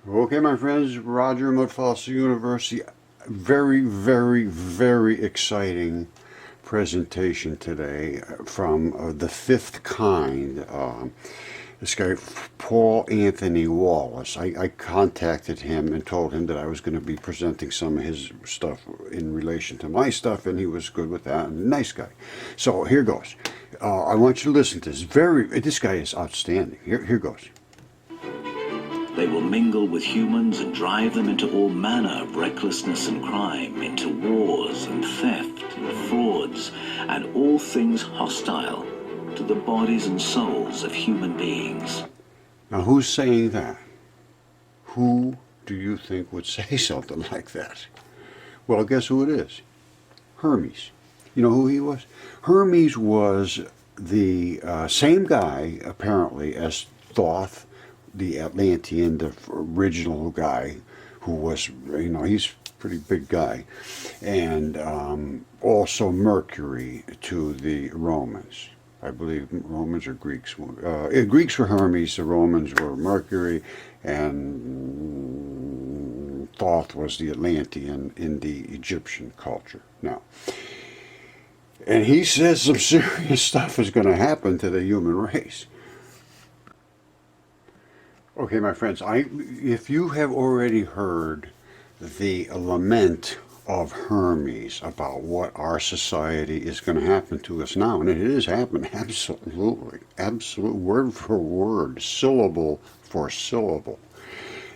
Okay, my friends, Roger, Mudfossil University. Very, very, very exciting presentation today from the fifth kind. This guy, Paul Anthony Wallace. I contacted him and told him that I was going to be presenting some of his stuff in relation to my stuff, and he was good with that. And nice guy. So here goes. I want you to listen to this. This guy is outstanding. Here goes. They will mingle with humans and drive them into all manner of recklessness and crime, into wars and theft and frauds, and all things hostile to the bodies and souls of human beings. Now, who's saying that? Who do you think would say something like that? Well, guess who it is? Hermes. You know who he was? Hermes was the same guy, apparently, as Thoth, the Atlantean, the original guy, who was, he's a pretty big guy, and also Mercury to the Romans. I believe Romans or Greeks. Greeks were Hermes, the Romans were Mercury, and Thoth was the Atlantean in the Egyptian culture. Now, and he says some serious stuff is going to happen to the human race. Okay, my friends, if you have already heard the lament of Hermes about what our society is going to happen to us now, and it is happening, absolutely, absolute, word for word, syllable for syllable.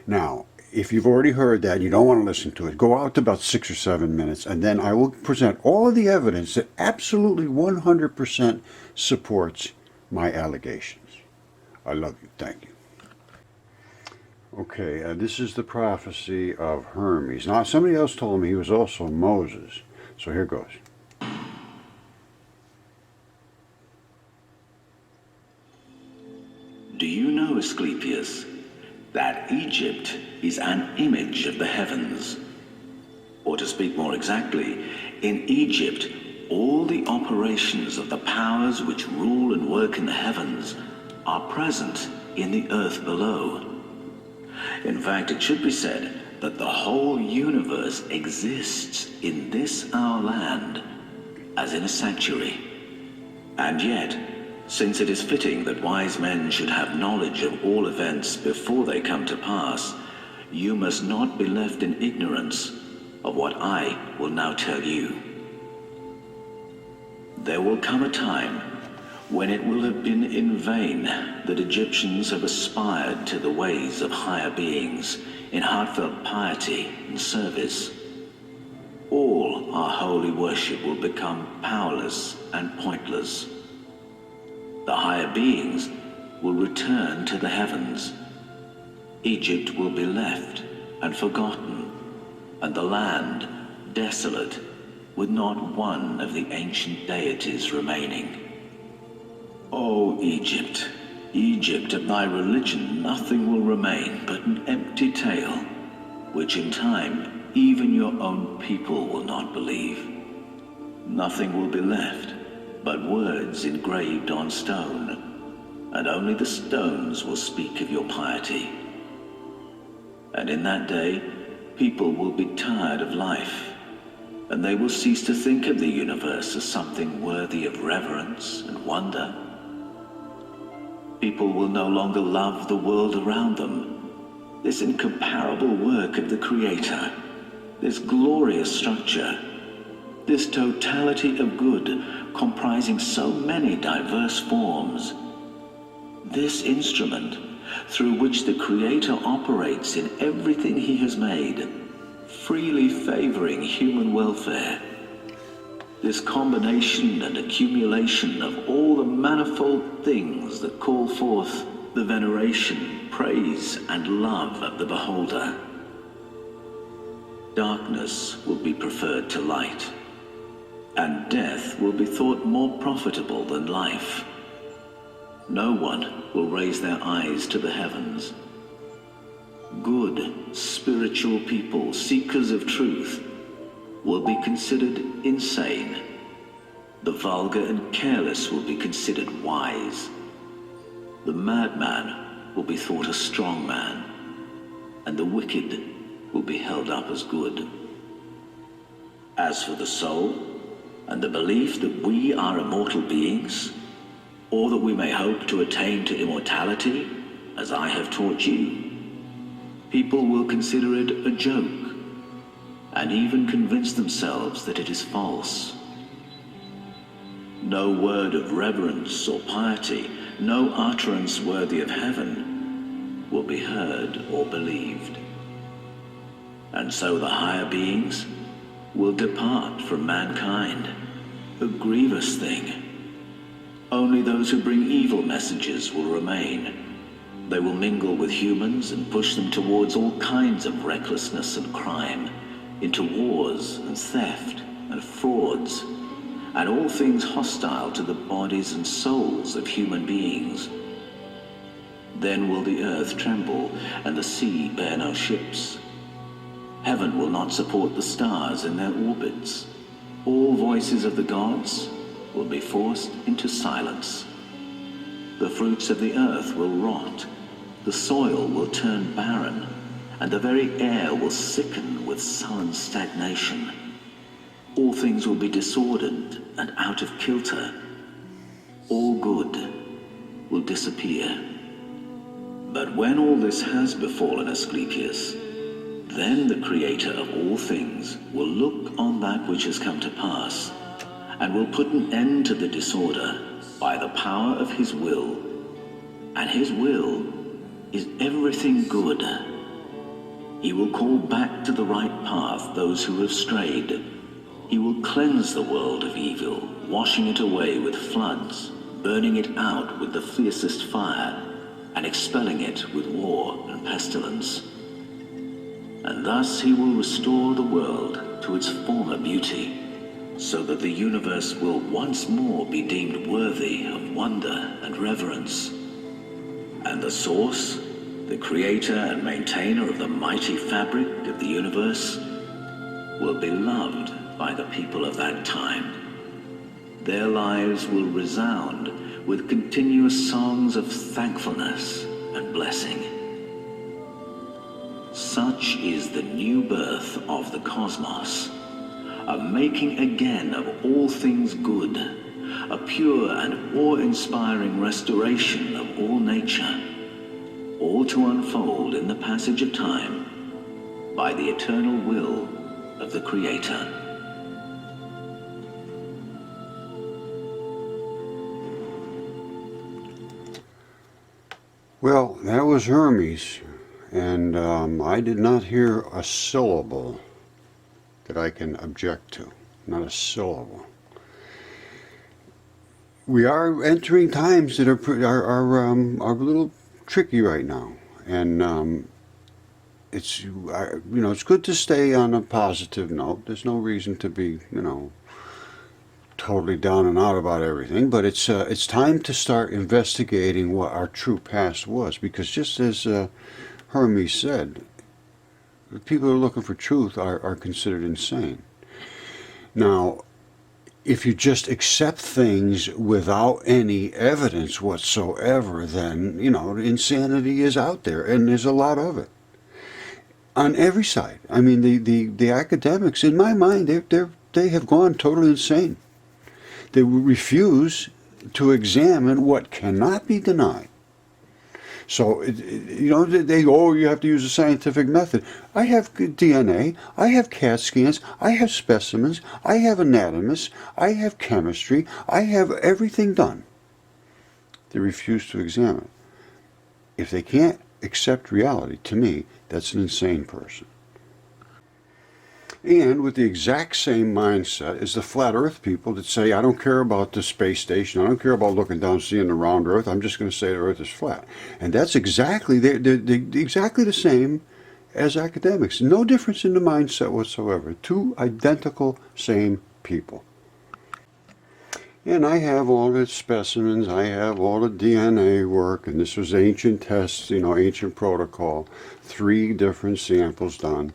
Now, if you've already heard that and you don't want to listen to it, go out to about 6 or 7 minutes, and then I will present all of the evidence that absolutely 100% supports my allegations. I love you. Thank you. Okay, this is the prophecy of Hermes. Now, somebody else told me he was also Moses. So here goes. Do you know, Asclepius, that Egypt is an image of the heavens? Or to speak more exactly, in Egypt, all the operations of the powers which rule and work in the heavens are present in the earth below. In fact, it should be said that the whole universe exists in this our land, as in a sanctuary. And yet, since it is fitting that wise men should have knowledge of all events before they come to pass, you must not be left in ignorance of what I will now tell you. There will come a time when it will have been in vain that Egyptians have aspired to the ways of higher beings in heartfelt piety and service. All our holy worship will become powerless and pointless. The higher beings will return to the heavens. Egypt will be left and forgotten, and the land desolate, with not one of the ancient deities remaining. O Egypt, Egypt, of thy religion nothing will remain but an empty tale, which in time even your own people will not believe. Nothing will be left but words engraved on stone, and only the stones will speak of your piety. And in that day, people will be tired of life, and they will cease to think of the universe as something worthy of reverence and wonder. People will no longer love the world around them, this incomparable work of the Creator, this glorious structure, this totality of good comprising so many diverse forms, this instrument through which the Creator operates in everything He has made, freely favoring human welfare. This combination and accumulation of all the manifold things that call forth the veneration, praise, and love of the beholder. Darkness will be preferred to light, and death will be thought more profitable than life. No one will raise their eyes to the heavens. Good, spiritual people, seekers of truth, will be considered insane. The vulgar and careless will be considered wise. The madman will be thought a strong man. and the wicked will be held up as good. As for the soul, and the belief that we are immortal beings, or that we may hope to attain to immortality, as I have taught you, people will consider it a joke, and even convince themselves that it is false. No word of reverence or piety, no utterance worthy of heaven, will be heard or believed. And so the higher beings will depart from mankind, a grievous thing. Only those who bring evil messages will remain. They will mingle with humans and push them towards all kinds of recklessness and crime, into wars and theft and frauds, and all things hostile to the bodies and souls of human beings. Then will the earth tremble and the sea bear no ships. Heaven will not support the stars in their orbits. All voices of the gods will be forced into silence. The fruits of the earth will rot, the soil will turn barren, and the very air will sicken with sullen stagnation. All things will be disordered and out of kilter. All good will disappear. But when all this has befallen Asclepius, then the Creator of all things will look on that which has come to pass, and will put an end to the disorder by the power of his will. And his will is everything good. He will call back to the right path those who have strayed. He will cleanse the world of evil, washing it away with floods, burning it out with the fiercest fire, and expelling it with war and pestilence. And thus he will restore the world to its former beauty, so that the universe will once more be deemed worthy of wonder and reverence. And the source, the creator and maintainer of the mighty fabric of the universe, will be loved by the people of that time. Their lives will resound with continuous songs of thankfulness and blessing. Such is the new birth of the cosmos, a making again of all things good, a pure and awe-inspiring restoration of all nature, all to unfold in the passage of time by the eternal will of the Creator. Well, that was Hermes, and I did not hear a syllable that I can object to. Not a syllable. We are entering times that are a little tricky right now, and it's it's good to stay on a positive note. There's no reason to be totally down and out about everything, but it's time to start investigating what our true past was, because just as Hermes said, the people who are looking for truth are considered insane. Now, if you just accept things without any evidence whatsoever, then insanity is out there, and there's a lot of it on every side. I mean, the academics, in my mind, they have gone totally insane. They refuse to examine what cannot be denied. So, you have to use a scientific method. I have DNA, I have CAT scans, I have specimens, I have anatomists, I have chemistry, I have everything done. They refuse to examine. If they can't accept reality, to me, that's an insane person. And with the exact same mindset as the flat earth people that say, I don't care about the space station, I don't care about looking down seeing the round earth, I'm just going to say the earth is flat. And that's exactly exactly the same as academics. No difference in the mindset whatsoever. Two identical same people. And I have all the specimens, I have all the DNA work, and this was ancient tests, ancient protocol, 3 different samples done.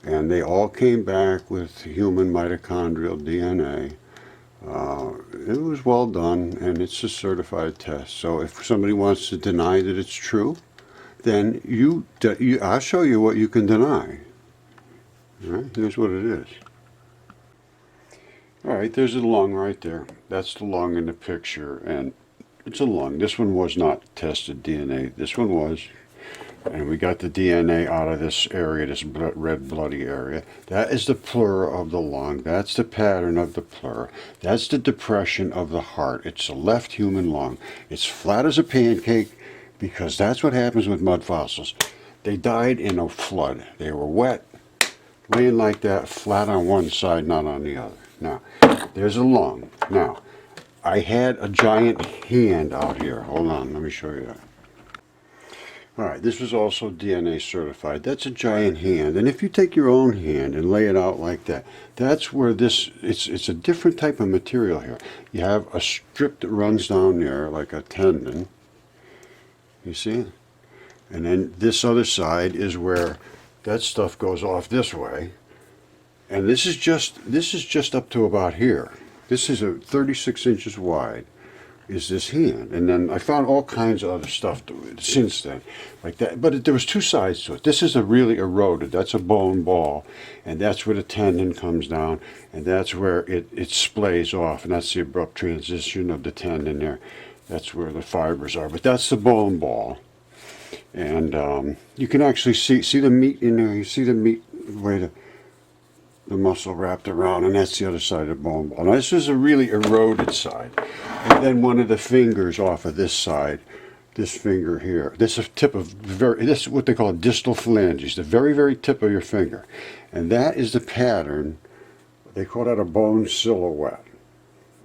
And they all came back with human mitochondrial DNA. It was well done, and it's a certified test. So if somebody wants to deny that it's true, then I'll show you what you can deny. All right, here's what it is. All right, there's the lung right there. That's the lung in the picture, and it's a lung. This one was not tested DNA. This one was. And we got the DNA out of this area, this red bloody area. That is the pleura of the lung. That's the pattern of the pleura. That's the depression of the heart. It's the left human lung. It's flat as a pancake because that's what happens with mud fossils. They died in a flood. They were wet, laying like that, flat on one side, not on the other. Now, there's a lung. Now, I had a giant hand out here. Hold on, let me show you that. All right, this was also DNA certified. That's a giant hand. And if you take your own hand and lay it out like that, that's where it's a different type of material here. You have a strip that runs down there like a tendon. You see? And then this other side is where that stuff goes off this way. And this is just up to about here. This is a 36 inches wide. Is this hand, and then I found all kinds of other stuff since then, like that. But there was two sides to it. This is a really eroded. That's a bone ball, and that's where the tendon comes down, and that's where it splays off, and that's the abrupt transition of the tendon there. That's where the fibers are. But that's the bone ball, and you can actually see the meat in there. You see the meat way the muscle wrapped around, and that's the other side of the bone ball. Now this is a really eroded side. And then one of the fingers off of this side, this finger here, this is a tip of this is what they call a distal phalanges, the very, very tip of your finger. And that is the pattern, they call that a bone silhouette.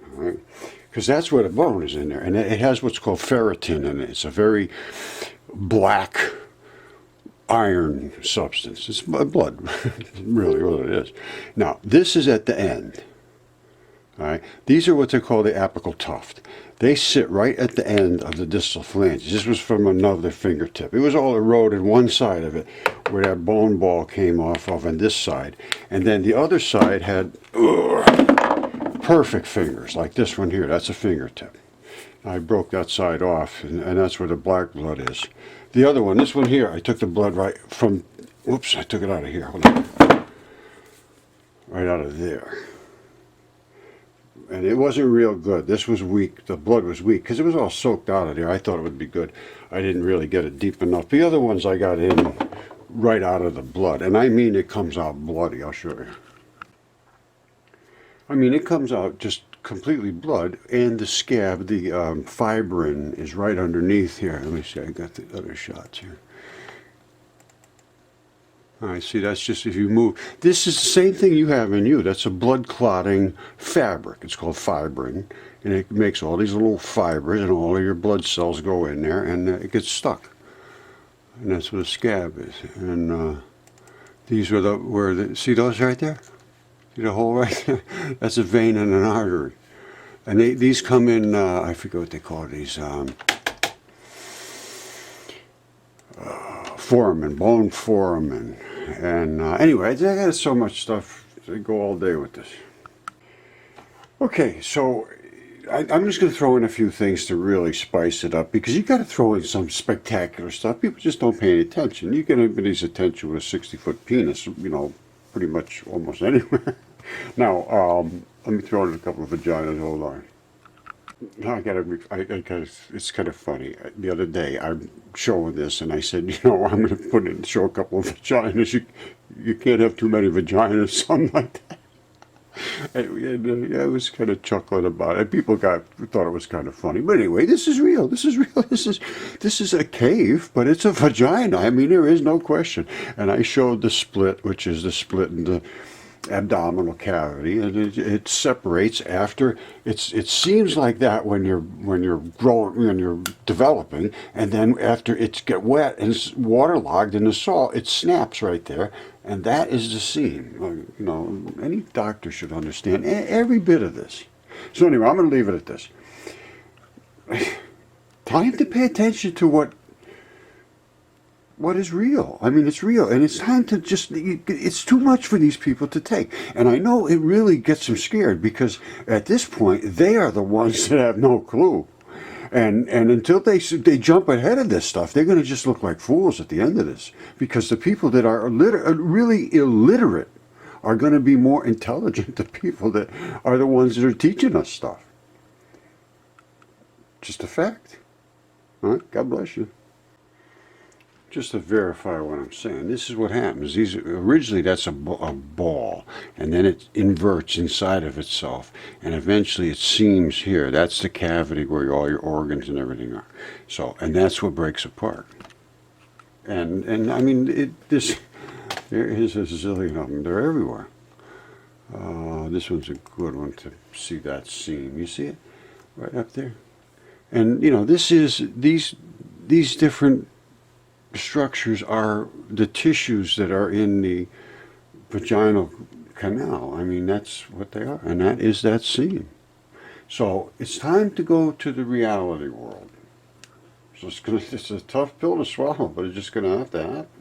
All right? Because that's where the bone is in there. And it has what's called ferritin in it. It's a very black iron substance. It's blood, really what it is. Now, this is at the end. All right. These are what they call the apical tuft. They sit right at the end of the distal phalanges. This was from another fingertip. It was all eroded, one side of it, where that bone ball came off of, and this side. And then the other side had perfect fingers, like this one here. That's a fingertip. I broke that side off, and that's where the black blood is. The other one, this one here, I took the blood right from, whoops, I took it out of here. Hold on. Right out of there. And it wasn't real good. This was weak. The blood was weak because it was all soaked out of there. I thought it would be good. I didn't really get it deep enough. The other ones I got in right out of the blood. And I mean it comes out bloody. I'll show you. I mean it comes out just completely blood. And the scab, the fibrin is right underneath here. Let me see. I got the other shots here. All right, see, that's just if you move. This is the same thing you have in you. That's a blood clotting fabric. It's called fibrin, and it makes all these little fibers, and all of your blood cells go in there, and it gets stuck. And that's what a scab is. And these are see those right there? See the hole right there? That's a vein and an artery. And these come in, I forget what they call these. Foramen, bone foramen. And anyway, I got so much stuff. I go all day with this. Okay, so I'm just going to throw in a few things to really spice it up, because you got to throw in some spectacular stuff. People just don't pay any attention. You get anybody's attention with a 60-foot penis, pretty much almost anywhere. Now, let me throw in a couple of vaginas. Hold on. It's kind of funny. The other day, I'm showing this, and I said, I'm going to show a couple of vaginas. You can't have too many vaginas, something like that. And I was kind of chuckling about it. People thought it was kind of funny. But anyway, this is real. This is real. This is a cave, but it's a vagina. I mean, there is no question. And I showed the split, which is the split in the abdominal cavity, and it separates after it seems like that when you're developing, and then after it's get wet and it's waterlogged in the salt, it snaps right there, and that is the seam. Any doctor should understand every bit of this. So anyway, I'm going to leave it at this. Time to pay attention to what is real. I mean, it's real, and it's time to it's too much for these people to take. And I know it really gets them scared, because at this point, they are the ones that have no clue. And until they jump ahead of this stuff, they're going to just look like fools at the end of this, because the people that are really illiterate are going to be more intelligent than people that are the ones that are teaching us stuff. Just a fact. All right? God bless you. Just to verify what I'm saying, this is what happens. Originally that's a ball, and then it inverts inside of itself, and eventually it seams here. That's the cavity where all your organs and everything are. So, and that's what breaks apart. And I mean, there is a zillion of them. They're everywhere. This one's a good one to see that seam. You see it right up there? And you know, these different structures are the tissues that are in the vaginal canal. I mean, that's what they are, and that is that seam. So it's time to go to the reality world. So it's a tough pill to swallow, but it's just going to have to happen.